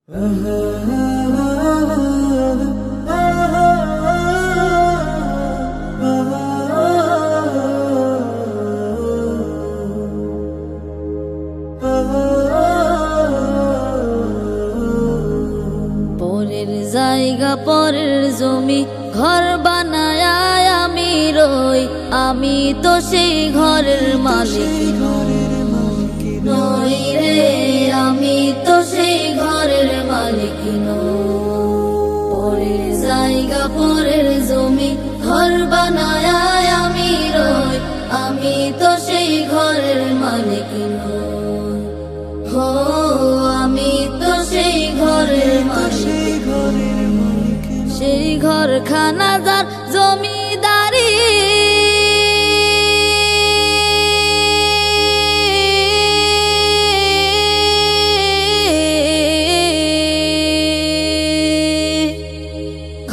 পরের জায়গা পরের জমি ঘর বানায় আমি রই, আমি তো সেই ঘরের মালিক নই রে, আমি তো সেই ঘরের মালিক নই। পরের জায়গা পরের জমি ঘর বানায় আমি রই, আমি তো সেই ঘরের মালিক নই। হো আমি তো সেই ঘরের মালিক, সেই ঘরখানা যার জমিদারি,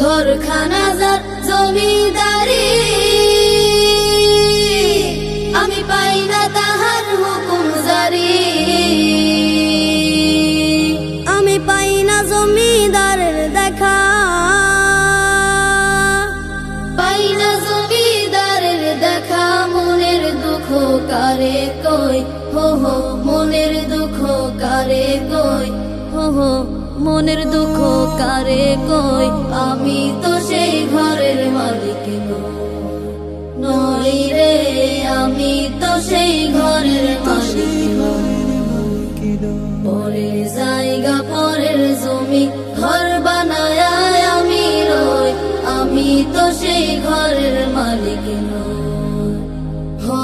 ঘরখানা যার জমিদারি, আমি পাই না তাহার হুকুম জারি, আমি পাই না জমিদারের দেখা, পাই না জমিদারের দেখা। মনের দুঃখ কারে কই, হো হো মনের দুঃখ কারে কই, হো হো মনের দুঃখ কারে কই, আমি তো সেই ঘরের মালিক নই রে, আমি তো সেই ঘরের মালিক নই। পরের জায়গা পরের জমি ঘর বানায় আমি রই, আমি তো সেই ঘরের মালিক নই। হো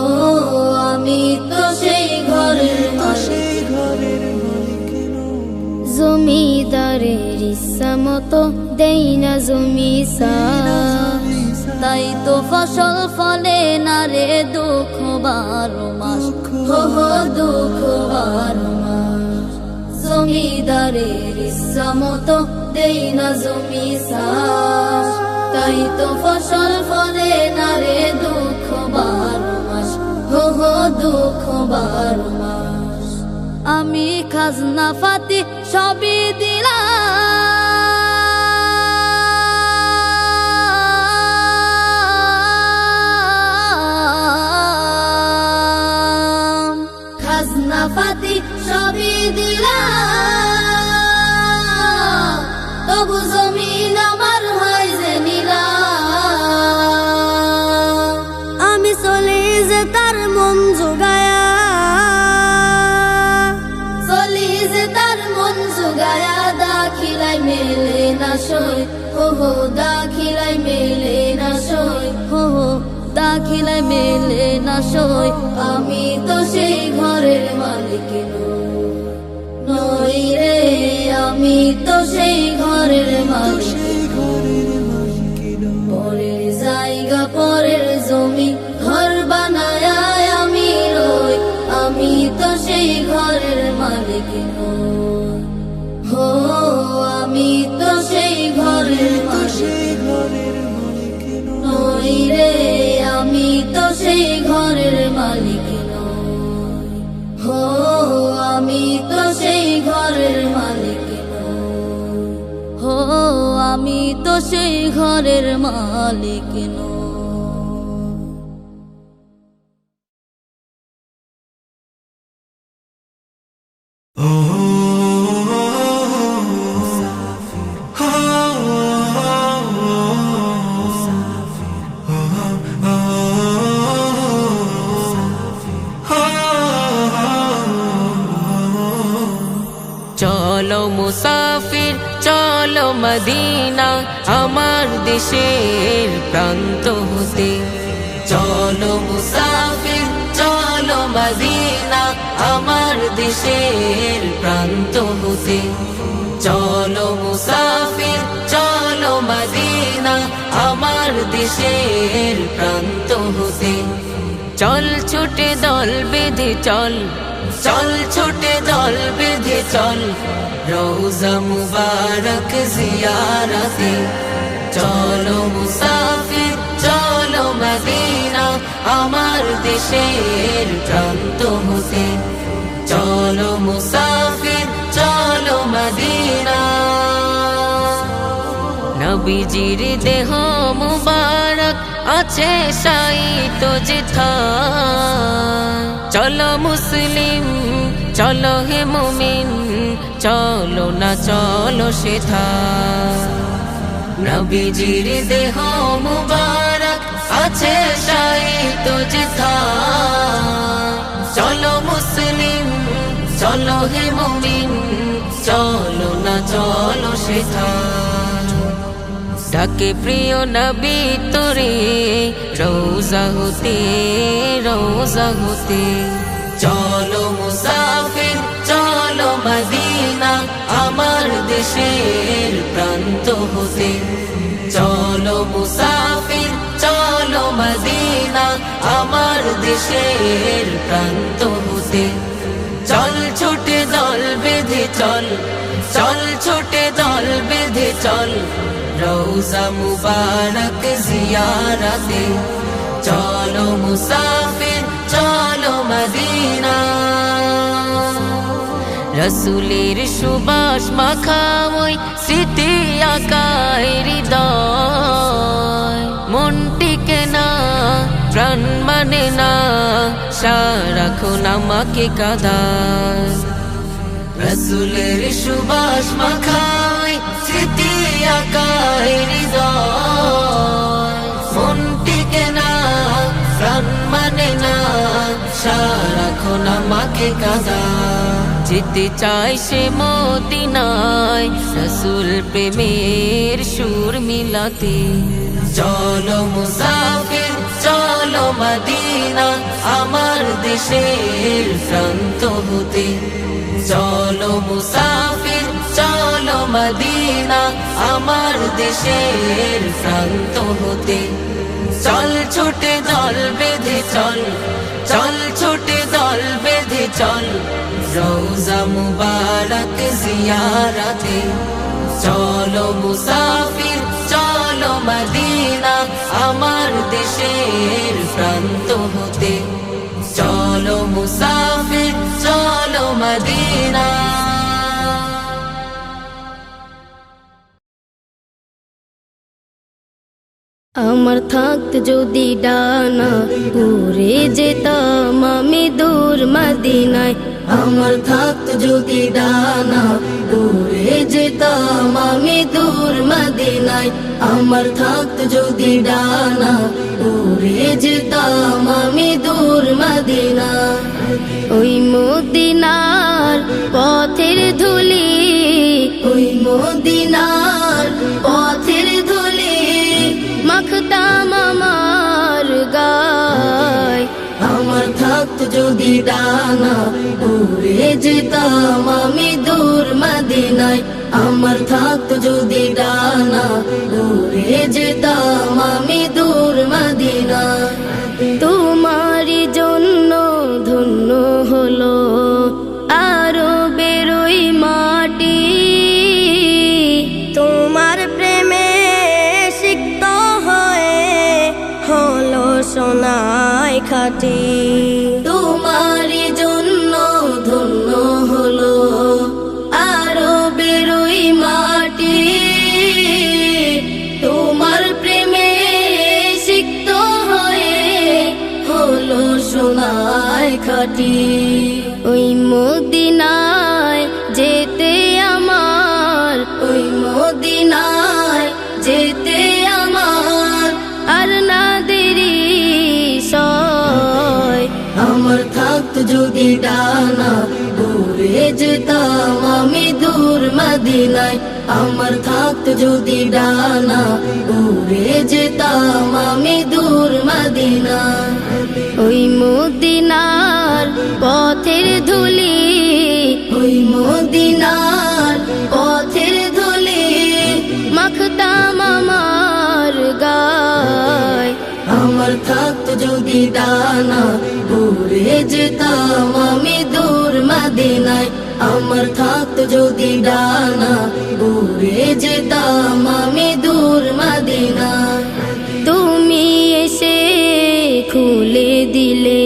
আমি তো সেই ঘরের মালিক। জমিদারের ইচ্ছা মতো দেই না জমি চাষ, তাই তো ফসল ফলে না রে দুঃখ 12 মাস, হো হো দুঃখ 12 মাস। জমিদারের ইচ্ছা মতো দেই না জমি চাষ, তাই তো ফসল ফলে না রে দুঃখ 12 মাস, হো হো দুঃখ 12 মাস। আমি খাজনা ফাতি সবই দিলাম, খাজনা ফাতি সবই দিলাম, তবু জমিন আমার হয় যে নিলাম। আমি চলে যে তার মন জোগায়া, দাখিলাই মেলে না সই, হো হো দাখিলাই মেলে না সই, হো হো দাখিলাই মেলে না সই। আমি তো সেই ঘরের মালিক নই রে, আমি তো সেই ঘরের মালিক। পরের জায়গা পরের জমি ঘর বানায় আমি রই, আমি তো সেই ঘরের মালিক নই। হো আমি তো সেই ঘরের মালিক নই রে, আমি তো সেই ঘরের মালিক নই। হো আমি তো সেই ঘরের মালিক নই, হো আমি তো সেই ঘরের মালিক নই। চলো মুসাফির চলো মদিনা আমার দেশের প্রান্ত হতে, চলো মুসাফির চলো মদিনা আমার দেশের প্রান্ত হতে, চলো মুসাফির চলো মদিনা আমার দেশের প্রান্ত হতে। চল ছুটে দল বেঁধে চল, চল ছুটে দল বেঁধে চল রওজা মুবারক জিয়ারতে। চলো মুসাফির চলো মদিনা আমার দেশের প্রান্ত হতে, চলো মুসাফির চলো মদিনা নবীজির দেহ মুবারক আছে শায়িত যেথায় চলো মুসলিম চলো হে মুমিন চলো না চলো সেথায় নবীজির দেহ মুবারক আছে শায়িত যেথায় চলো মুসলিম চলো হে মুমিন চলো না চলো সেথায় ডাকে প্রিয় নবী তোরে রোজা হতে চলো মুসাফির চলো মদিনা আমার দেশের প্রান্ত হতে চলো মুসাফির চলো মদিনা আমার দেশের প্রান্ত হতে চল ছুটে দল বেঁধে চল চল ছুটে দল বেঁধে চল রওজা মুবারক জিয়ারতে চলো মুসাফির চলো মদিনা রসুলের সুবাস মাখা ওই স্মৃতি আকায় হৃদয় মনটিকে না প্রাণ মানে না সারাক্ষণ আমাকে কাঁদায় রসুলের সুবাস মাখা ওই স্মৃতি আকায় হৃদয় মনটিকে না প্রাণ মানে না সারাক্ষণ আমাকে কাঁদায় যেতে চাই সে মদিনায় রসুল প্রেমের সুর মিলাতে চলো মুসাফির চলো মদিনা আমার দেশের প্রান্ত হতে চলো মুসাফির চলো মদিনা আমার দেশের প্রান্ত হতে চল ছুটে দল বেঁধে চল চল ছুটে দল বেঁধে চল রওজা মুবারক জিয়ারতে চলো মুসাফির চলো মদিনা আমার দেশের প্রান্ত হতে চলো মুসাফির চলো মদিনা আমার থাকত যদি ডানা উড়ে যেতাম আমি দূর মদিনায় আমার থাকত যদি ডানা উড়ে যেতাম আমি দূর মদিনায় আমার থাকত যদি ডানা উড়ে যেতাম আমি দূর মদিনায় ওই মদিনার পথের ধুলি ওই মদিনার পথের ধুলি মাখতাম আমার গায় আমার থাকত যদি ডানা উড়ে যেতাম আমি দূর মদিনায় আমার থাকত যদি ডানা উড়ে যেতাম আমি দূর মদিনায় তোমারই জন্য ধন্য হলো আরো বেরোই মাটি তোমার প্রেমে সিক্ত হয়ে হলো সোনায় খাটি তোমারই জন্য ধন্য হলো আরো বেরোই মাটি তোমার প্রেমে সিক্ত হয়ে হলো সোনায় খাটি ওই মদিনায় যেতে আমার ওই মদিনায় যেতে আমার আর না দেরি সয় আমার থাকত যদি ডানা উড়ে যেতাম আমি দূর মদিনায় আমার থাকত যদি ডানা উড়ে যেতাম আমি দূর মদিনায় ওই মদিনার পথের ধুলি ওই মদিনার পথের ধুলি মাখতাম আমার গায় আমার থাকত যদি ডানা উড়ে যেতাম আমি দূর মদিনায় আমার থাকত যদি ডানা উড়ে যেতাম আমি দূর মদিনায় তুমি এসে খুলে দিলে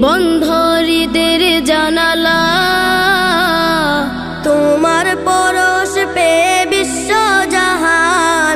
বন্ধ হৃদের জানালা তোমার পরশ পে বিশ্ব জাহান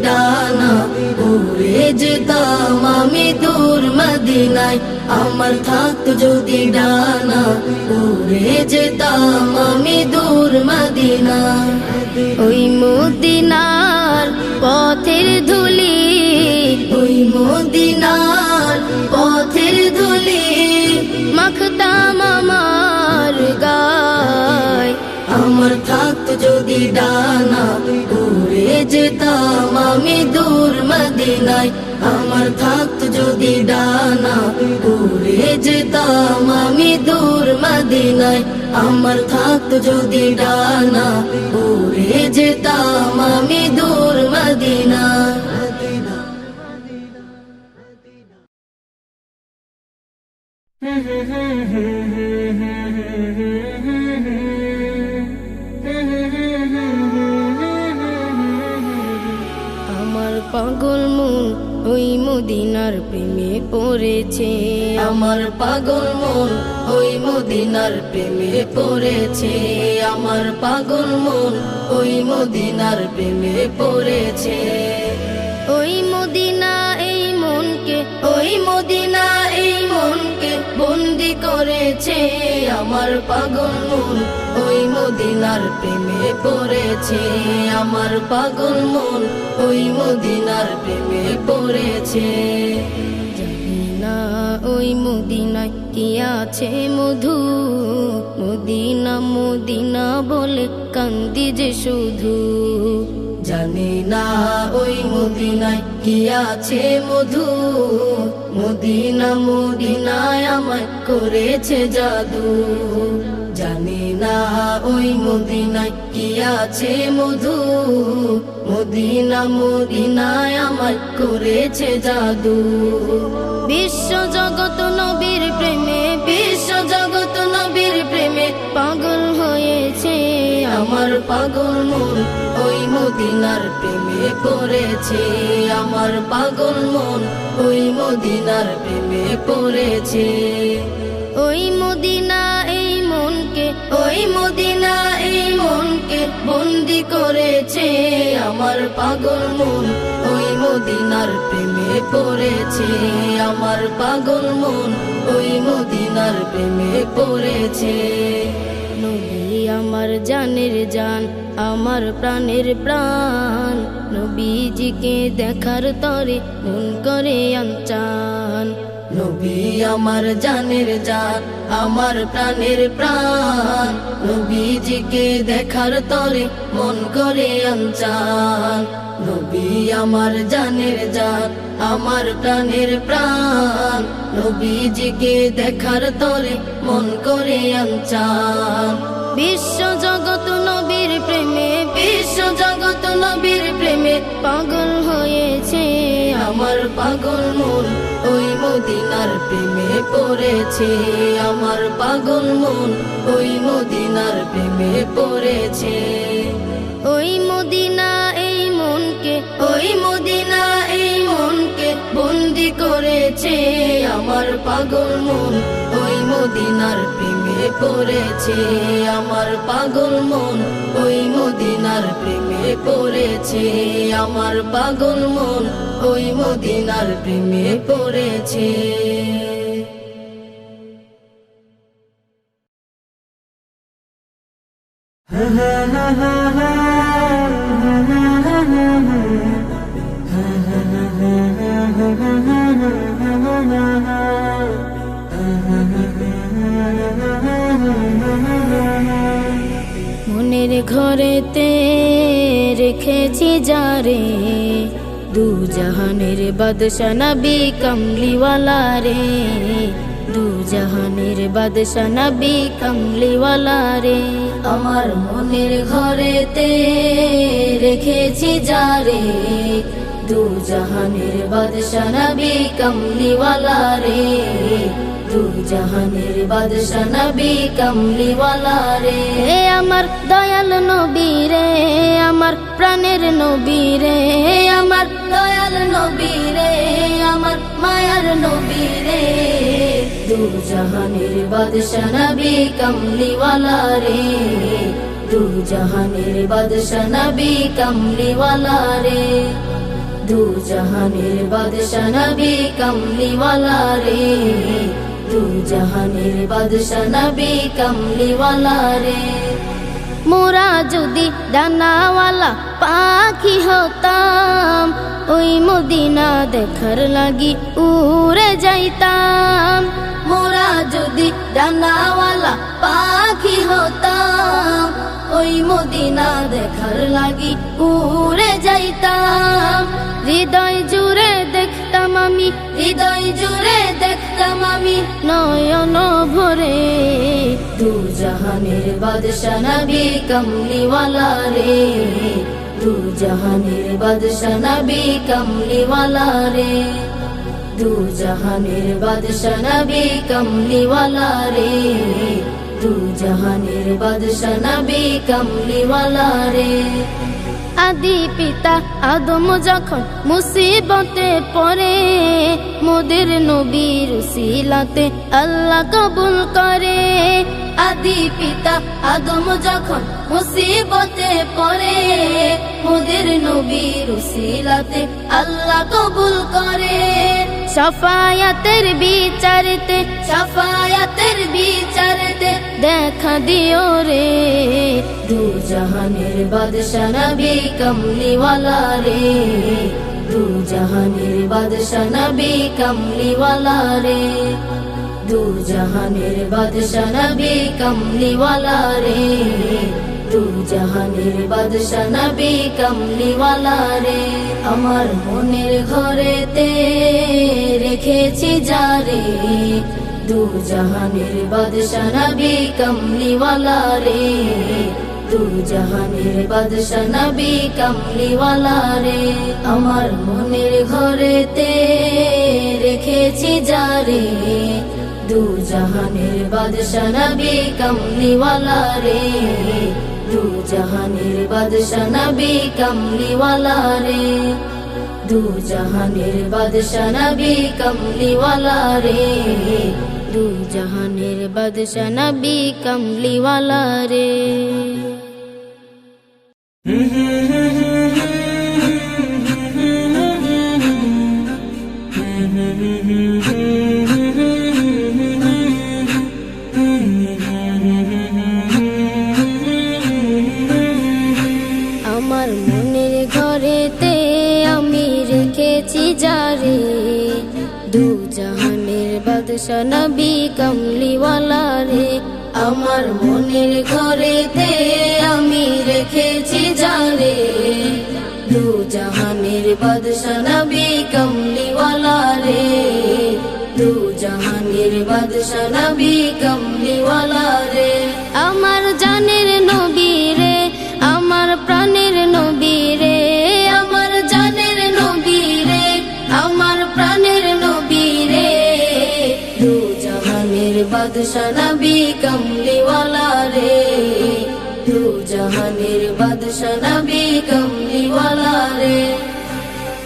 ডানা উড়ে যেতাম আমি দূর মদিনায় আমার থাকতো যদি ডানা উড়ে যেতাম আমি দূর মদিনায় ওই মদিনার পথের ধুলি ওই মদিনার পথের ধুলি মাখতাম আমার গায় আমার থাকতো যদি ডানা উড়ে যেতাম আমি দূর মদিনায় আমার থাকতো যদি ডানা উড়ে যেতাম আমি দূর মদিনায় আমার থাকতো যদি ডানা উড়ে যেতাম আমি দূর মদিনায় আমার পাগল মন ওই মদিনার প্রেমে পড়েছে আমার পাগল মন ওই মদিনার প্রেমে পড়েছে আমার পাগল মন ওই মদিনার প্রেমে পড়েছে ওই মদিনা এই মনকে ওই মদিনা এই মনকে বন্দি করেছে আমার পাগল মন ওই মদিনার প্রেমে পড়েছে আমার পাগল মন ওই মদিনার প্রেমে পড়েছে জানি না ওই মদিনায় কি আছে মধু মদিনা মদিনা বলে কান্দি যে শুধু জানি না ওই মদিনায় কি আছে মধু মদিনা মদিনায় আমায় করেছে জাদু জানি না ওই মদিনায় কি আছে মধু মদিনা মদিনায় আমায় করেছে জাদু বিশ্ব জগৎ নবীর প্রেমে বিশ্ব জগৎ নবীর প্রেমে পাগল হয়েছে আমার পাগল মন ওই মদিনার প্রেমে পড়েছে আমার পাগল মন ওই মদিনার প্রেমে পড়েছে ওই মদিনা এই মনকে ওই মদিনা এই মনকে বন্দি করেছে আমার পাগল মন ওই মদিনার প্রেমে পড়েছে আমার পাগল মন ওই মদিনার প্রেমে পড়েছে নবী আমার জানের জান আমার প্রাণের প্রাণ নবীজিকে দেখার তরে মন করে আনচান নবী আমার জানের জান আমার প্রাণের প্রাণ নবীজিকে দেখার তরে মন করে আনচান নবী আমার জানের জান আমার প্রাণের প্রাণ নবীজিকে দেখার তরে মন করে আনচান বিশ্ব জগৎ নবীর প্রেমে বিশ্ব জগৎ নবীর প্রেমে পাগল হয়েছে আমার পাগল মন ওই মদিনার প্রেমে পড়েছে আমার পাগল মন ওই মদিনার প্রেমে পড়েছে ওই মদিনা এই মনকে ওই মদিনা এই মনকে বন্দি করেছে আমার পাগল মন ওই মদিনার প্রেমে পড়েছে আমার পাগল মন ওই মদিনার প্রেমে পড়েছে আমার পাগল মন ওই মদিনার প্রেমে পড়েছে মনের ঘরেতে রেখেছি যারে দু জাহানের বাদশা নবী কমলিওয়ালা রে দু জাহানের বাদশা নবী কমলিওয়ালা রে আমার মনের ঘরেতে রেখেছি যারে দু জাহানের বাদশা নবী কমলিওয়ালা রে দু জাহানের বাদশা নবী কমলিওয়ালা রে আমার দয়াল নবী রে আমার প্রাণের নবী রে আমার দয়াল নবী রে আমার মায়ার নবী রে দু জাহানের বাদশা নবী কমলিওয়ালা রে দু জাহানের বাদশা নবী কমলিওয়ালা রে দু জাহানের বাদশা নবী কামলিওয়ালা রে, দু জাহানের বাদশা নবী কামলিওয়ালা রে। মোরা যদি ডানাওয়ালা পাখি হতাম, ওই মদিনা দেখার লাগি উড়ে যাইতাম। মোরা যদি ডানাওয়ালা পাখি হতাম, ওই মদিনা দেখার লাগি উড়ে যাইতাম। হৃদয় জুড়ে দেখতাম আমি, হৃদয় জুড়ে দেখতাম আমি নয়ন ভরে। দু জাহানের বাদশা নবী কামলিওয়ালা রে, দু জাহানের বাদশা নবী কামলিওয়ালা রে, দু জাহানের বাদশা নবী কামলিওয়ালা রে, দু জাহানের বাদশা নবী কামলিওয়ালা রে। আদি পিতা আদম যখন মুসিবতে পড়ে, মোদের নবীর উসিলাতে আল্লাহ কবুল করে। আদি পিতা আদম যখন মুসিবতে পড়ে, মোদের নবীর উসিলাতে আল্লাহ কবুল করে। শাফায়াতের বিচারতে, শাফায়াতের বিচারতে দেখা দিও রে। দু জাহানের বাদশা নবী কামলিওয়ালা রে, দু জাহানের বাদশা নবী কামলিওয়ালা রে, দু জাহানের বাদশা নবী কামলিওয়ালা রে, দু জাহানের বাদশা নবী কামলিওয়ালা রে। আমার মনের ঘরেতে রেখেছি যারে, দু জাহানের বাদশা নবী কামলিওয়ালা রে, দু জাহানের বাদশা নবী কামলিওয়ালা রে। আমার মনের ঘরেতে রেখেছি যারে, দু জাহানের বাদশা নবী কামলিওয়ালা রে, দু জাহানের বাদশা নবী কামলিওয়ালা রে, দু জাহানের বাদশা নবী কামলিওয়ালা রে, দু জাহানের বাদশা নবী কামলিওয়ালা রে। আমার মনের ঘরেতে আমি রেখেছি যারে, দু জাহানের বাদশা নবী কামলিওয়ালা রে। আমার মনের ঘরেতে আমি রেখেছি যারে, দু জাহানের বাদশা নবী কামলিওয়ালা রে, দু জাহানের বাদশা নবী কামলিওয়ালা রে। আমার জানের নবী রে, আমার প্রাণের নবী রে, আমার জানের নবী রে, আমার প্রাণের নবী রে। দু জাহানের বাদশা নবী কামলিওয়ালা রে, দু জাহানের বাদশা নবী কামলিওয়ালা রে।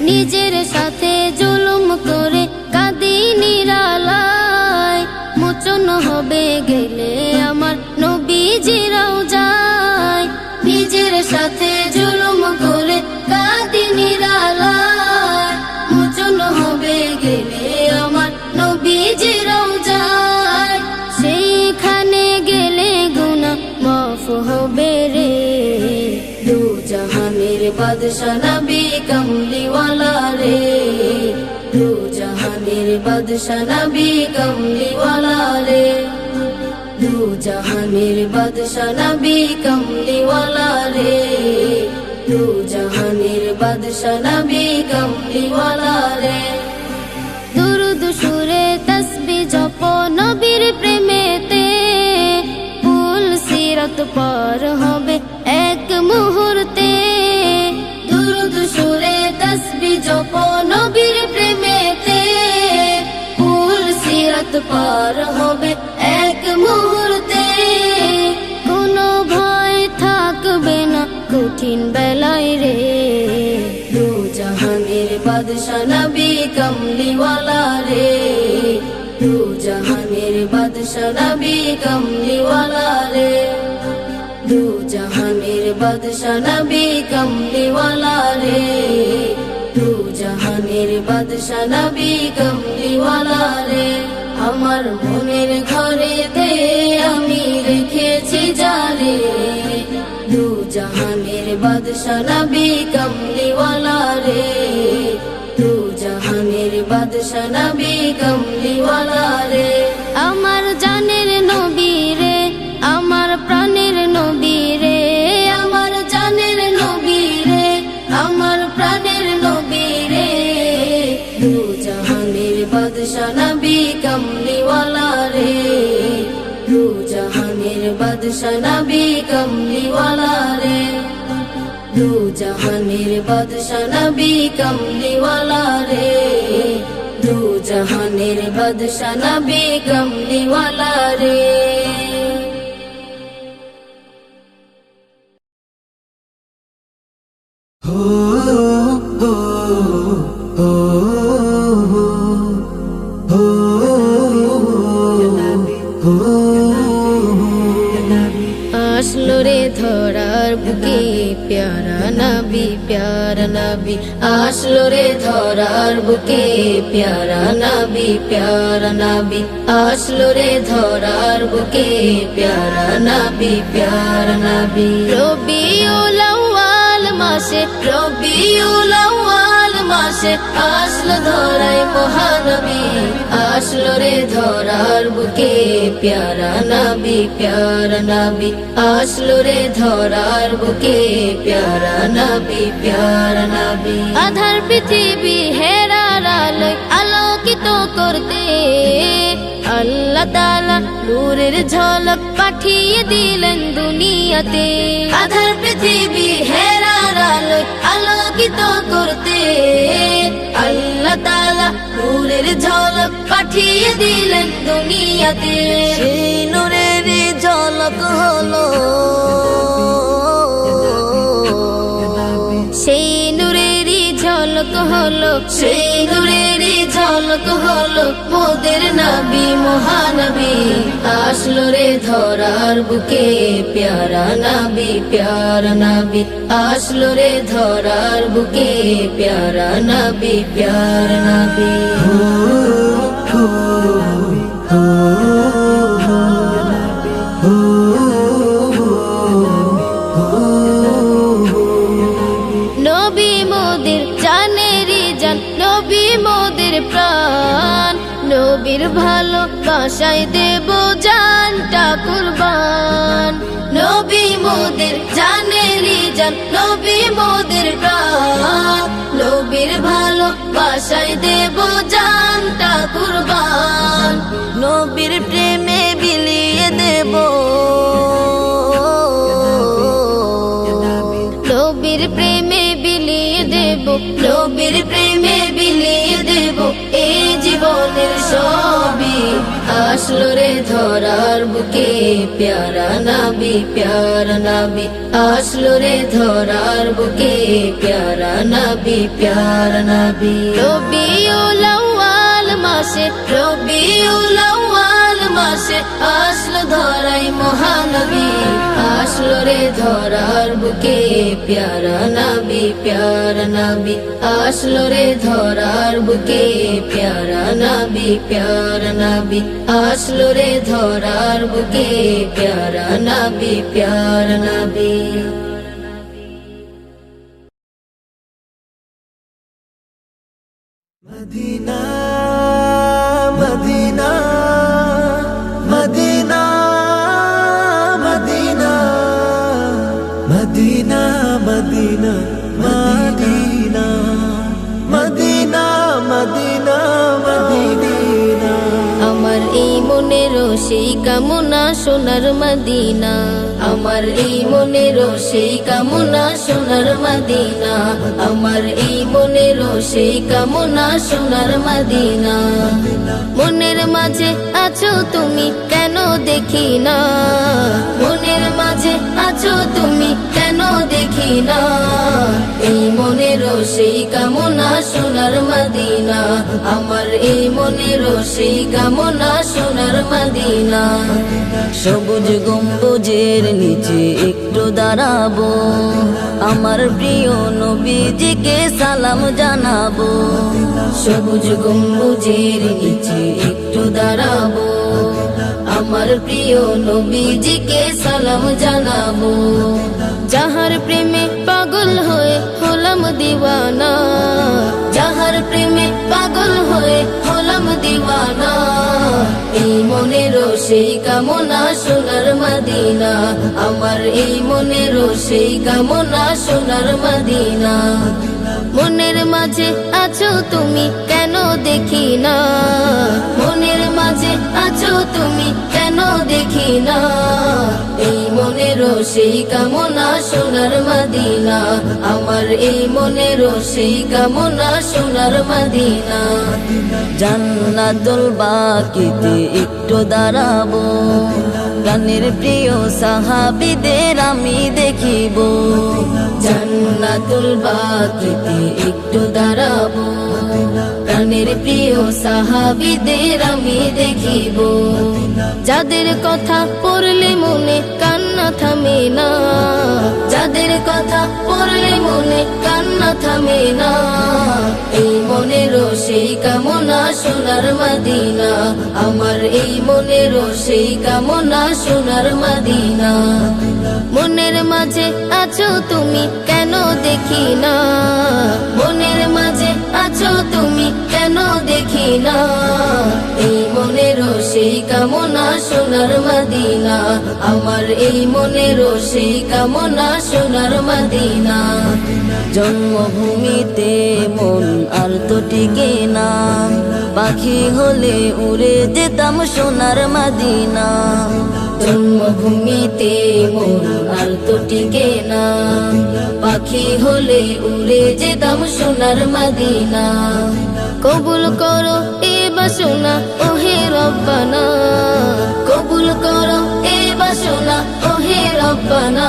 নিজের সাথে জুলুম করে কাঁদি নিরালায়, মোচন হবে গেলে আমার নবীজিরাও যায়। নিজের সাথে জুলুম করে কাঁদি নিরালায়, মোচন হবে গেলে আমার নবীজিরাও যায়। সেইখানে গেলে গুনাহ মাফ হবে রে। দু জাহানের বাদশা নবী কামলিওয়ালা রে, দু জাহানের বাদশা নবী কামলিওয়ালা রে, দু জাহানের বাদশা নবী কামলিওয়ালা রে, দু জাহানের বাদশা নবী কামলিওয়ালা রে। দুরুদ সুরে তাসবিহ জপ নবীর প্রেমেতে, পুল সিরাত পার হবে এক মুহূর্তে। দুরুদ সুরে তাসবিহ জপ নবীর প্রেমেতে, পুল সিরাত পার হবে এক মুহূর্তে। কোনো ভয় থাকবে না কঠিন বেলায় রে। দু জাহানের বাদশা নবী কামলিওয়ালা রে, দু জাহানের বাদশা নবী কামলিওয়ালা রে, দু জাহানের বাদশা নবী কামলিওয়ালা রে, দু জাহানের বাদশা নবী কামলিওয়ালা রে আমার মনের ঘরেতে আমি রেখেছি জানে দু জাহানের বাদশা নবী কামলিওয়ালা রে দু জাহানের বাদশা নবী কামলিওয়ালা রে আমার জানের নবী রে আমার প্রাণের নবী রে আমার জানের নবী রে আমার প্রাণের নবী রে দু জাহানের বাদশা নবী কামলিওয়ালা রে দু জাহানের বাদশা নবী কামলিওয়ালা রে দু জাহানের বাদশা নবী কামলিওয়ালা রে দু জাহানের বাদশা নবী কামলিওয়ালা রে আসলো রে ধরার বুকে প্যারা নবী আসলো রে ধরার বুকে প্যারা নবী আসলো রে ধরার বুকে প্যারা নবী রবিউল আউয়াল মাসে আসলো ধরাই মহানবী আসলো রে ধরার বুকে প্যারা নবী আসলো রে ধরার বুকে প্যারা নবী আধার পৃথিবী হেরার আলোয় আলোকিত করতে আল্লাহ তাআলা নূরের ঝলক পাঠিয়ে দিলেন দুনিয়াতে আধার পৃথিবী হেরার আলোয় আলোকিত করতে আল্লাহ তাআলা নূরের ঝলক পাঠিয়ে দিলেন দুনিয়াতে সেই নূরের ঝলক হলো সেই নূরেরই ঝলক হলো সেই নূরেরই ঝলক হলো মোদের নবী মহানবী আসলো রে ধরার বুকে প্যারা নবী আসলো রে ধরার বুকে প্যারা নবী নবী মোদের জানেরি জান নবী মোদের প্রাণ নবীর ভালোবাসায় দেব জানটা কুরবান নবী মোদের জানেরি জান নবী মোদের প্রাণ নবীর ভালোবাসায় দেব জানটা কুরবান নবীর প্রেমে বিলিয়ে দেব নবীর প্রেমে বিলিয়ে দেব নবীর প্রেমে বিলিয়ে দেব এই জীবনের সবই আসলো রে ধরার বুকে প্যারা নবী আসলো রে ধরার বুকে প্যারা নবী রবিউল আউয়াল মাসে আসলো ধরাই মহানবী আসলো রে ধরার বুকে প্যারা নবী আসলো রে ধরার বুকে প্যারা নবী আসলো রে ধরার বুকে প্যারা নবী মদিনা মদিনা মদিনা মদিনা মদিনা মদিনা মদিনা মদিনা মদিনা মদিনা আমার এই মনেরও সেই কামনা সোনার মদিনা আমার এই মনেরও সেই কামনা সোনার মদিনা আমার এই মনেরও সেই কামনা সোনার মদিনা মনের মাঝে আছো তুমি কেন দেখি না মনের মাঝে আছো তুমি কেন দেখি না, এই মনেরও সেই কামনা সোনার মদিনা, আমার এই মনেরও সেই কামনা সোনার মদিনা। সবুজ গম্বুজের নিচে একটু দাঁড়াবো, আমার প্রিয় নবীজিকে সালাম জানাবো। সবুজ গম্বুজের নিচে একটু দাঁড়াবো, আমার প্রিয় নবীজিকে সালাম জানাবো। যাহার প্রেমে পাগল হয়ে হলাম দিওয়ানা, যাহার প্রেমে পাগল হয়ে হলাম দিওয়ানা, এই মনেরও সেই কামনা সোনার মদিনা, আমার এই মনেরও সেই কামনা সোনার মদিনা। মনের মাঝে আছো তুমি কেন দেখি না, মনের মাঝে আছো তুমি কেন দেখি না, এই মনেরও সেই কামনা সোনার মদিনা, আমার এই মনেরও সেই কামনা সোনার মদিনা। জান্নাতুল বাকিতে একটু দাঁড়াবো, প্রাণের প্রিয় সাহাবীদের আমি দেখিব। জান্নাতুল বাকিতে একটু দাঁড়াবো, প্রাণের প্রিয় সাহাবীদের আমি দেখিব। যাদের কথা পড়লে মনে কান্না থামে না, যাদের কথা পড়লে মনে কান্না থামে না, এই মনেরও সেই কামনা সোনার মদিনা, আমার এই মনেরও সেই কামনা সোনার মদিনা। মনের মাঝে আছো তুমি কেন দেখি না, মনের মাঝে আছো তুমি কেন দেখি না, এই মনেরও সেই কামনা সোনার মদিনা, আমার এই মনেরও সেই কামনা সোনার মদিনা। জন্মভূমিতে মন আর তো টিকে না, পাখি হলে উড়ে যেতাম সোনার মদিনা। জন্মভূমিতে মন আর তো টিকে না, পাখি হলে উড়ে যেতাম সোনার মদিনা। কবুল করো এ বাসনা ওহে রব্বানা, কবুল করো এ বাসনা ওহে রব্বানা,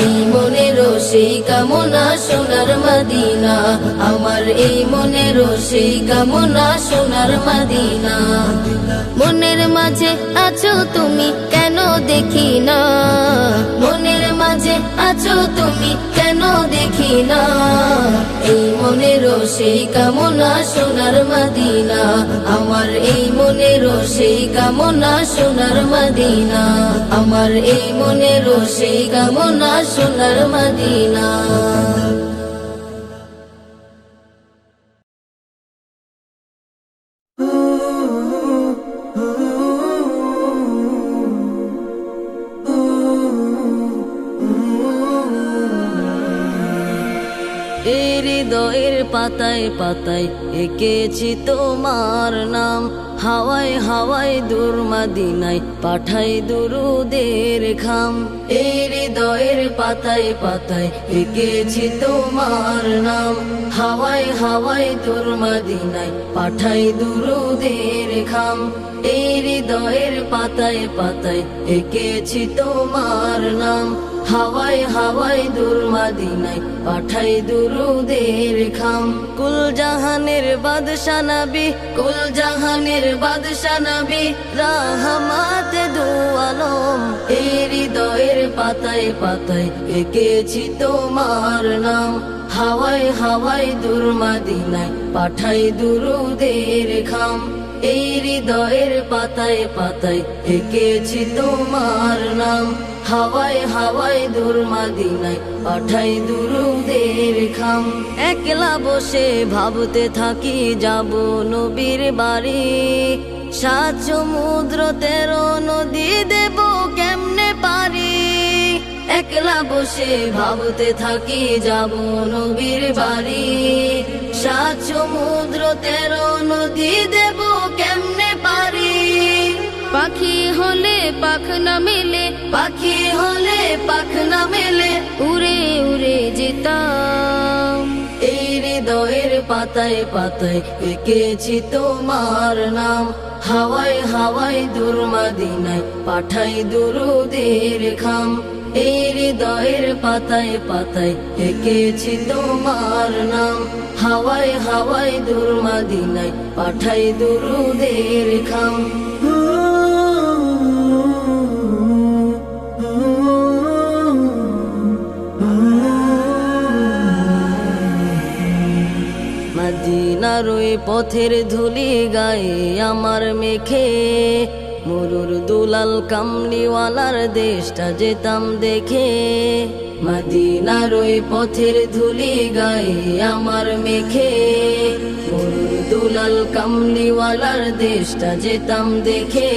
এই মনেরও সেই কামনা সোনার মদিনা, আমার এই মনেরও সেই কামনা সোনার মদিনা। মনের মাঝে আছো তুমি কেন দেখি না, মনের মাঝে আছো তুমি কেন দেখি না, এই মনেরও সেই কামনা সোনার মদিনা, আমার এই মনেরও সেই কামনা সোনার মদিনা, আমার এই মনেরও সেই কামনা সোনার মদিনা। হৃদয়ের পাতায় পাতায় এঁকেছি তোমার নাম, হাওয়ায় হাওয়ায় দূর মদিনায় পাঠাই দুরুদের খাম। এই হৃদয়ের পাতায় পাতায় এঁকেছি তোমার নাম, হাওয়ায় হাওয়ায় দূর মদিনায় পাঠাই দুরুদের খাম। এই হৃদয়ের পাতায় পাতায় এঁকেছি তোমার নাম, হাওয়ায় হাওয়ায় দূর মদিনায় পাঠাই দুরুদের খাম। কুল জাহানের বাদশা নবী, কুল জাহানের বাদশা নবী, রাহমাত দু আলম। এই হৃদয়ের পাতায় পাতায় এঁকেছি তোমার নাম, হাওয়ায় হাওয়ায় দূর মদিনায় পাঠাই দুরুদের খাম। এই হৃদয়ের পাতায় পাতায় এঁকেছি তোমার নাম, হাওয়ায় হাওয়ায় দূর মদিনায় পাঠাই দুরুদের খাম। একলা বসে ভাবতে থাকি যাব নবীর বাড়ি, 7 সমুদ্র 13 নদী দেব কেমনে পারি। একলা বসে ভাবতে থাকি যাব নবীর বাড়ি, 7 সমুদ্র 13 নদী দেব কেমনে পারি। পাখি হলে পাখ না মেলে, পাখি হলে পাখ না মেলে, উড়ে উড়ে যেতাম। এই হৃদয়ের পাতায় পাতায় এঁকেছি তোমার নাম, হাওয়ায় হাওয়ায় দূর মদিনায় পাঠাই দুরুদের খাম। এই হৃদয়ের পাতায় পাতায় এঁকেছি তোমার নাম। হাওয়ায় হাওয়ায় দূর মদিনায় পাঠাই দুরুদের খাম। মদিনার ওই পথের ধুলি গায়ে আমার মেখে মরুর দুলাল কামলিওয়ালার দেশটা যেতাম দেখে। মদিনার ওই পথের ধুলি গায়ে আমার মেখে মরুর দুলাল কামলিওয়ালার দেশটা যেতাম দেখে।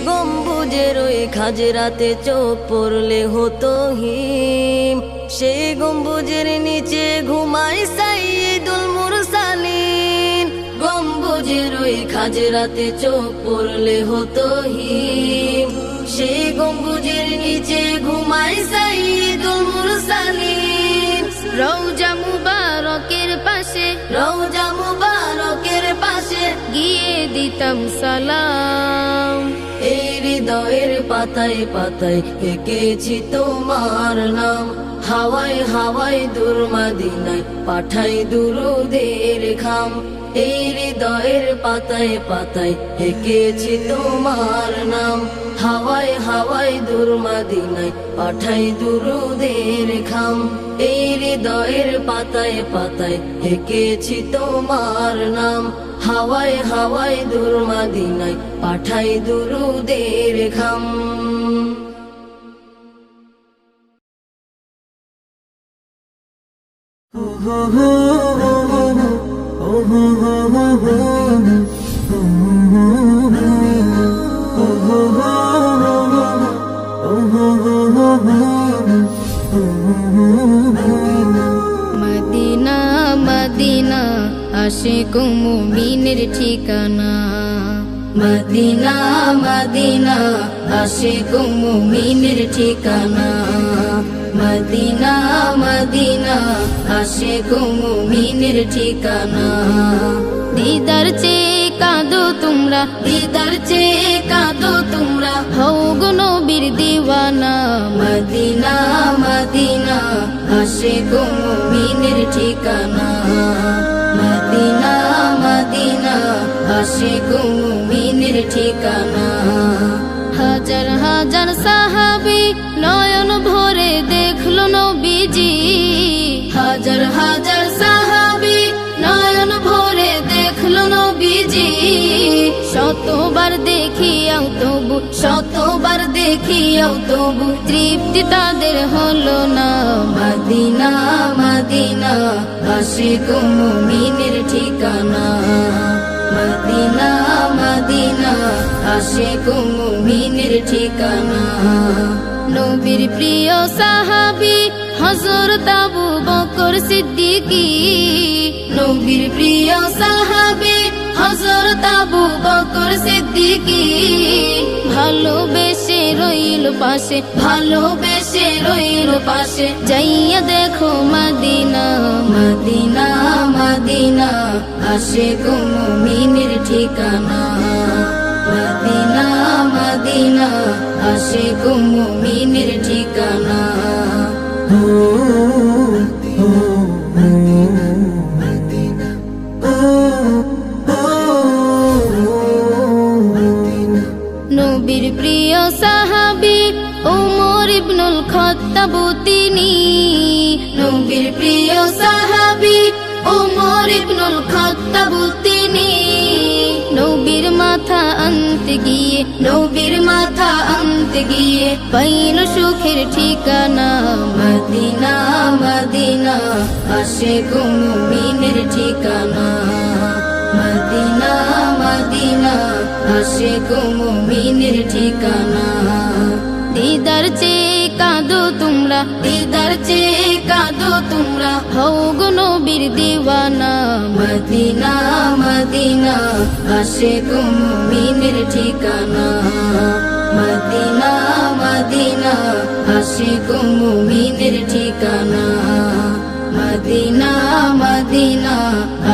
গম্বুজের ওই খাজরাতে চোখ পড়লে হতো হিম, সেই গম্বুজের নিচে ঘুমাই সাইয়্যিদুল মুরসালিন। গম্বুজের ওই খাজরাতে চোখ পড়লে হতো হিম, সেই গম্বুজের নিচে ঘুমাই সাইয়্যিদুল মুরসালিন। রওজা মুবারকের পাশে, রওজা মুবারকের পাশে গিয়ে দিতাম সালাম। এই হৃদয়ের পাতায় পাতায় এঁকেছি তোমার নাম। হাওয়ায় হাওয়ায় দূর মদিনায় পাঠাই দুরুদের খাম। এই হৃদয়ের পাতায় পাতায় এঁকেছি তোমার নাম। হাওয়ায় হাওয়ায় দূর মদিনায় পাঠাই দুরুদের খাম। এই হৃদয়ের পাতায় পাতায় এঁকেছি তোমার নাম। হাওয়ায় হাওয়ায় দূর মদিনায় পাঠাই দুরুদের খাম। মদিনা মদিনা আশিক মুমিনের ঠিকানা। মদিনা মদিনা আশিক মুমিনের ঠিকানা। মদিনা মদিনা আশিক মুমিনের ঠিকানা। দিদার চেয়ে কাঁদো তোমরা, দিদার চেয়ে কাঁদো তোমরা, হও গো নবীর দিওয়ানা। মদিনা মদিনা আশিক মুমিনের ঠিকানা। মদিনা মদিনা আশিক মুমিনের ঠিকানা। হাজার হাজার সাহাবী নয়ন ভরে দেখলো নবীজি। হাজার হাজার সাহাবী নয়ন ভরে দেখলো নবীজি। শতবার দেখিয়াও তবু, শতবার দেখিয়াও তবু তৃপ্তি তাদের হলো না। মদিনা মদিনা আশিক মুমিনের ঠিকানা। মদিনা মদিনা আশিক মুমিনের ঠিকানা। নবীর প্রিয় সাহাবী হযরত আবু বকর সিদ্দিকী। নবীর প্রিয় সাহাবী হযরত আবু বকর সিদ্দিকী। ভালোবেসে রইল পাশে, ভালোবেসে রইল পাশে, যাইয়া দেখো মদিনা। মদিনা মদিনা আশিক মুমিনের ঠিকানা। মদিনা মদিনা আশিক মুমিনের ঠিকানা। নবীর প্রিয় সাহাবী ওমর ইবনুল খাত্তাব তিনি। নবীর প্রিয় সাহাবী ওমর ইবনুল খাত্তাব তিনি। নবীর মাথা আনতে গিয়ে, নবীর মাথা আনতে গিয়ে পাইল সুখের ঠিকানা। মদিনা মদিনা আশিক মুমিনের ঠিকানা। মদিনা মদিনা আশিক মুমিনের ঠিকানা। দিদার চেয়ে কাঁদো তোমরা, দিদার চেয়ে কাঁদো তোমরা, হও গো নবীর দিওয়ানা। মদিনা মদিনা আশিক মুমিনের ঠিকানা। মদিনা মদিনা আশিক মুমিনের ঠিকানা। মদিনা মদিনা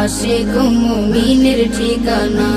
আশিক মুমিনের ঠিকানা।